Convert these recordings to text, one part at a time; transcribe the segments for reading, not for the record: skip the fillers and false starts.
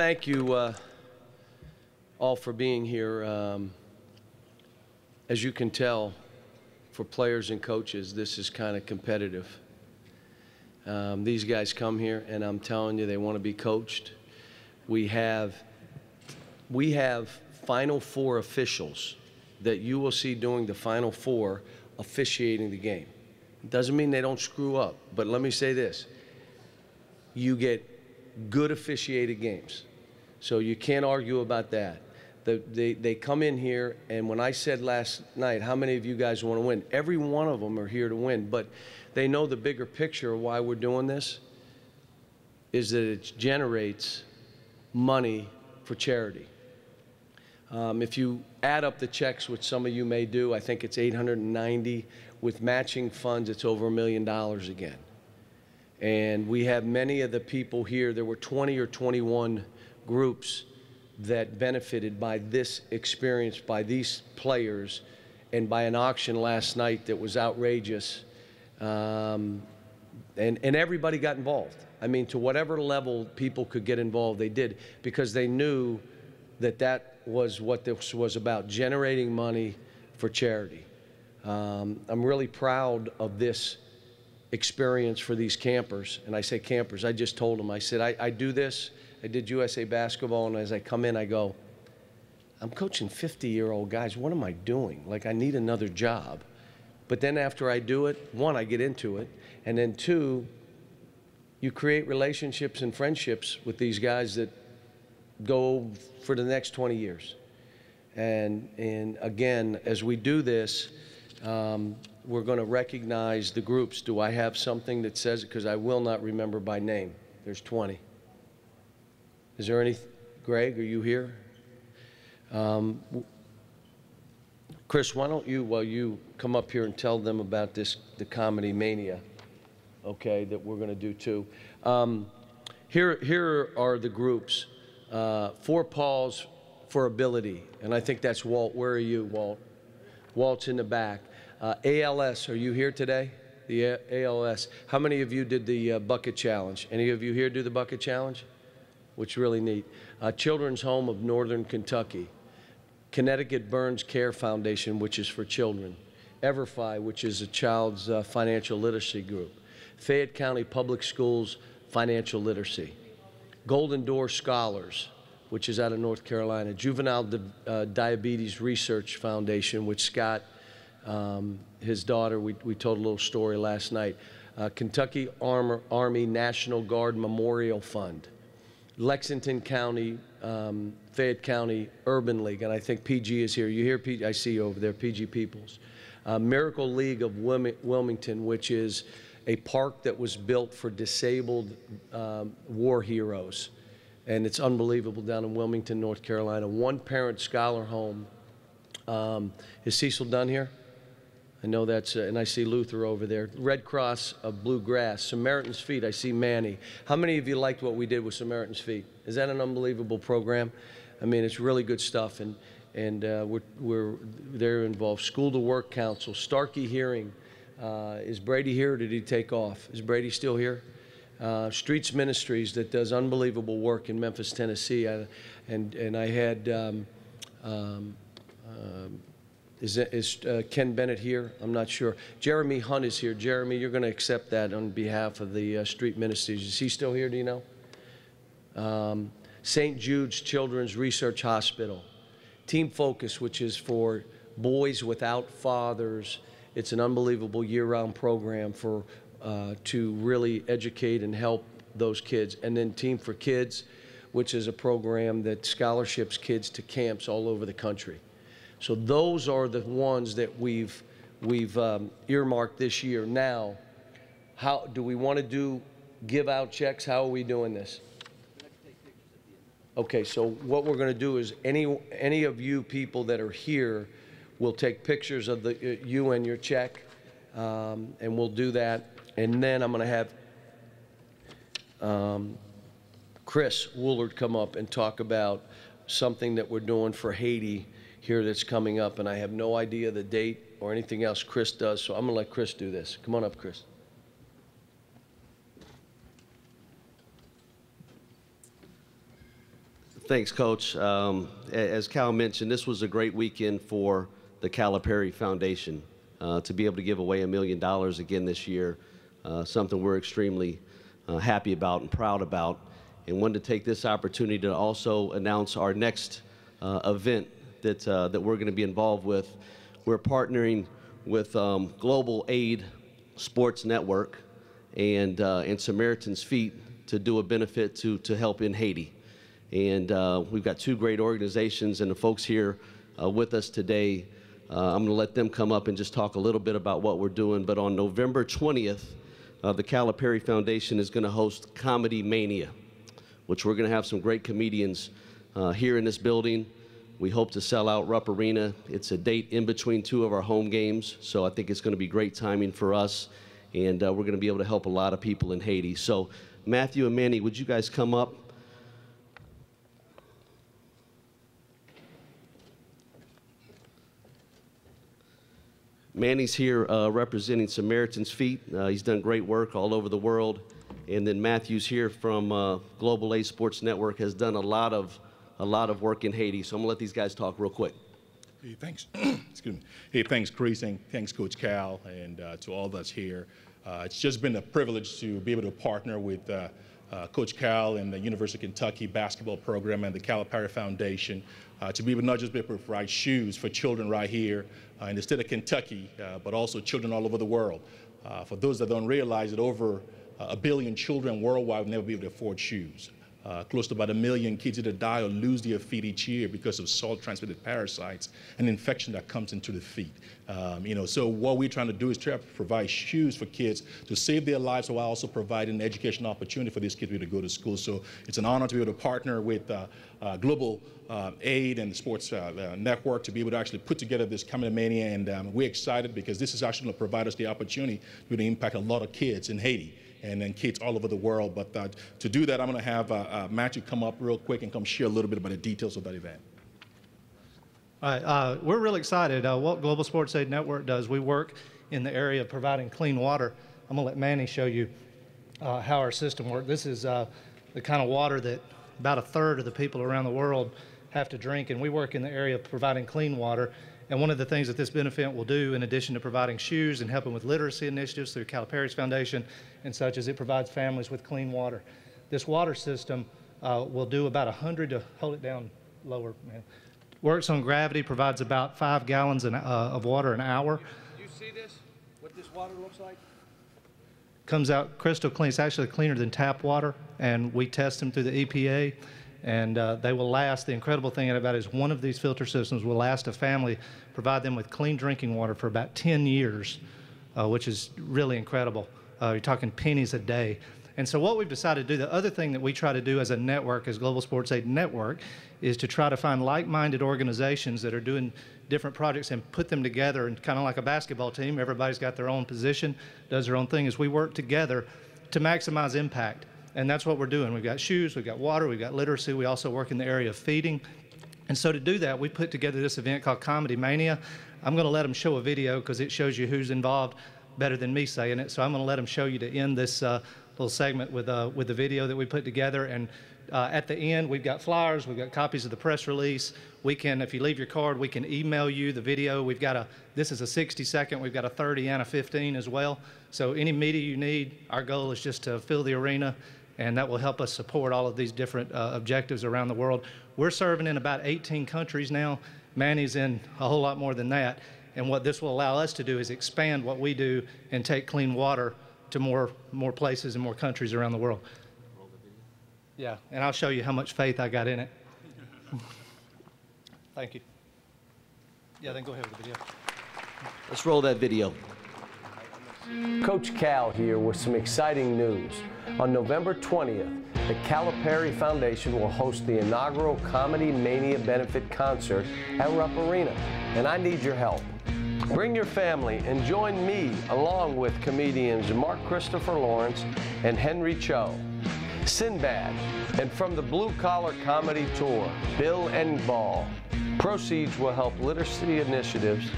thank you all for being here. As you can tell, for players and coaches, this is kind of competitive. These guys come here, and I'm telling you, they want to be coached. We have Final Four officials that you will see doing the Final Four officiating the game. It doesn't mean they don't screw up, but let me say this. You get good officiated games. So you can't argue about that. They come in here, and when I said last night, how many of you guys want to win? Every one of them are here to win, but they know the bigger picture of why we're doing this is that it generates money for charity. If you add up the checks, which some of you may do, I think it's 890. With matching funds, it's over $1 million again. And we have many of the people here. There were 20 or 21 groups that benefited by this experience, by these players, and by an auction last night that was outrageous. And everybody got involved. I mean, to whatever level people could get involved, they did, because they knew that that was what this was about, generating money for charity. I'm really proud of this experience for these campers. And I say campers, I just told them, I said, I do this. I did USA basketball, and as I come in, I go, I'm coaching 50-year-old guys. What am I doing? Like, I need another job. But then after I do it, one, I get into it, and then two, you create relationships and friendships with these guys that go for the next 20 years. And again, as we do this, we're going to recognize the groups. Do I have something that says it? Because I will not remember by name. There's 20. Is there any? Greg, are you here? Chris, why don't you, while you come up here and tell them about this, the Comedy Mania, okay, that we're going to do too. Here are the groups. 4 Paws for Ability, and I think that's Walt. Where are you, Walt? Walt's in the back. ALS, are you here today? The ALS. How many of you did the bucket challenge? Any of you here do the bucket challenge? Which is really neat. Children's Home of Northern Kentucky. Connecticut Burns Care Foundation, which is for children. Everfi, which is a child's financial literacy group. Fayette County Public Schools Financial Literacy. Golden Door Scholars, which is out of North Carolina. Juvenile Diabetes Research Foundation, which Scott, his daughter, we told a little story last night. Kentucky Army National Guard Memorial Fund. Lexington County, Fayette County Urban League, and I think PG is here. You hear PG? I see you over there, PG Peoples. Miracle League of Wilmington, which is a park that was built for disabled war heroes. And it's unbelievable down in Wilmington, North Carolina. One Parent Scholar Home. Is Cecil Dunn here? I know that's, and I see Luther over there. Red Cross of Bluegrass. Samaritan's Feet, I see Manny. How many of you liked what we did with Samaritan's Feet? Is that an unbelievable program? I mean, it's really good stuff, and they're involved. School to Work Council, Starkey Hearing. Is Brady here, or did he take off? Is Brady still here? Streets Ministries that does unbelievable work in Memphis, Tennessee. And I had, is Ken Bennett here? I'm not sure. Jeremy Hunt is here. Jeremy, you're going to accept that on behalf of the Street Ministries. Is he still here, do you know? St. Jude's Children's Research Hospital. Team Focus, which is for boys without fathers. It's an unbelievable year-round program for to really educate and help those kids. And then Team for Kids, which is a program that scholarships kids to camps all over the country. So those are the ones that we've earmarked this year. Now, how do we want to give out checks? How are we doing this? Okay, so what we're going to do is any of you people that are here will take pictures of you and your check, and we'll do that. And then I'm going to have Chris Woolard come up and talk about something that we're doing for Haiti here that's coming up, and I have no idea the date or anything else. Chris does, so I'm going to let Chris do this. Come on up, Chris. Thanks, Coach. As Cal mentioned, this was a great weekend for the Calipari Foundation. To be able to give away $1 million again this year, something we're extremely happy about and proud about, and wanted to take this opportunity to also announce our next event that we're going to be involved with. We're partnering with Global Aid Sports Network and Samaritan's Feet to do a benefit to help in Haiti. And we've got two great organizations, and the folks here with us today, I'm going to let them come up and just talk a little bit about what we're doing. But on November 20th, the Calipari Foundation is going to host Comedy Mania, which we're going to have some great comedians here in this building. We hope to sell out Rupp Arena. It's a date in between two of our home games, so I think it's going to be great timing for us, and we're going to be able to help a lot of people in Haiti. So Matthew and Manny, would you guys come up? Manny's here representing Samaritan's Feet. He's done great work all over the world. And then Matthew's here from Global Aid Sports Network, has done a lot of work in Haiti. So I'm gonna let these guys talk real quick. Hey, thanks. Excuse me. Hey, thanks, Chris, and thanks, Coach Cal, and to all that's here. It's just been a privilege to be able to partner with Coach Cal and the University of Kentucky basketball program and the Calipari Foundation to be able not just be able to provide shoes for children right here in the state of Kentucky, but also children all over the world. For those that don't realize that over 1 billion children worldwide will never be able to afford shoes. Close to about 1 million kids either die or lose their feet each year because of salt-transmitted parasites and infection that comes into the feet. So what we're trying to do is try to provide shoes for kids to save their lives while also providing an educational opportunity for these kids to be able to go to school. So it's an honor to be able to partner with Global Aid and the Sports Network to be able to actually put together this Comedy Mania, and we're excited because this is actually going to provide us the opportunity to really impact a lot of kids in Haiti and then kids all over the world. But to do that, I'm going to have Matthew come up real quick and come share a little bit about the details of that event. All right, we're really excited. What Global Sports Aid Network does, we work in the area of providing clean water. I'm going to let Manny show you how our system works. This is the kind of water that about 1/3 of the people around the world have to drink, and we work in the area of providing clean water. And one of the things that this benefit will do, in addition to providing shoes and helping with literacy initiatives through Calipari's Foundation and such, is it provides families with clean water. This water system will do about 100 to, hold it down lower, man. Works on gravity, provides about 5 gallons of water an hour. Do you see this, what this water looks like? Comes out crystal clean. It's actually cleaner than tap water, and we test them through the EPA. And they will last. The incredible thing about it is one of these filter systems will last a family, provide them with clean drinking water for about 10 years, which is really incredible. You're talking pennies a day. And so what we've decided to do, the other thing that we try to do as a network, as Global Sports Aid Network, is to try to find like-minded organizations that are doing different projects and put them together, and kind of like a basketball team, everybody's got their own position, does their own thing, as we work together to maximize impact. And that's what we're doing. We've got shoes, we've got water, we've got literacy. We also work in the area of feeding. And so to do that, we put together this event called Comedy Mania. I'm going to let them show a video because it shows you who's involved better than me saying it. So I'm going to let them show you to end this little segment with the video that we put together. And at the end, we've got flyers, we've got copies of the press release. We can, if you leave your card, we can email you the video. We've got this is a 60-second, we've got a 30 and a 15 as well. So any media you need, our goal is just to fill the arena, and that will help us support all of these different objectives around the world. We're serving in about 18 countries now. Manny's in a whole lot more than that. And what this will allow us to do is expand what we do and take clean water to more places and more countries around the world. Yeah, and I'll show you how much faith I got in it. Thank you. Yeah, then go ahead with the video. Let's roll that video. Coach Cal here with some exciting news. On November 20th, the Calipari Foundation will host the inaugural Comedy Mania benefit concert at Rupp Arena, and I need your help. Bring your family and join me along with comedians Mark Christopher Lawrence and Henry Cho, Sinbad, and from the Blue Collar Comedy Tour, Bill Engvall. Proceeds will help literacy initiatives,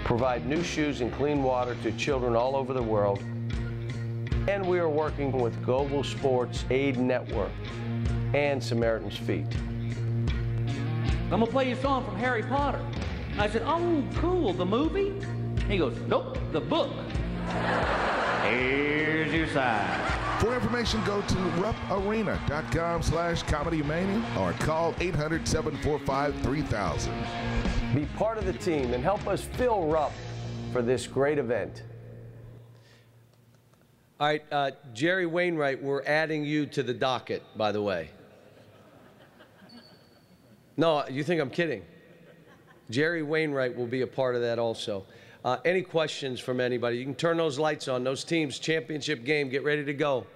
provide new shoes and clean water to children all over the world, and we are working with Global Sports Aid Network and Samaritan's Feet. I'm gonna play you a song from Harry Potter. I said, oh, cool, the movie? He goes, nope, the book. Here's your sign. For information, go to reparena.com/ComedyMania or call 800-745-3000. Be part of the team and help us fill Rupp for this great event. All right, Jerry Wainwright, we're adding you to the docket, by the way. No, you think I'm kidding. Jerry Wainwright will be a part of that also. Any questions from anybody? You can turn those lights on. Those teams, championship game, get ready to go.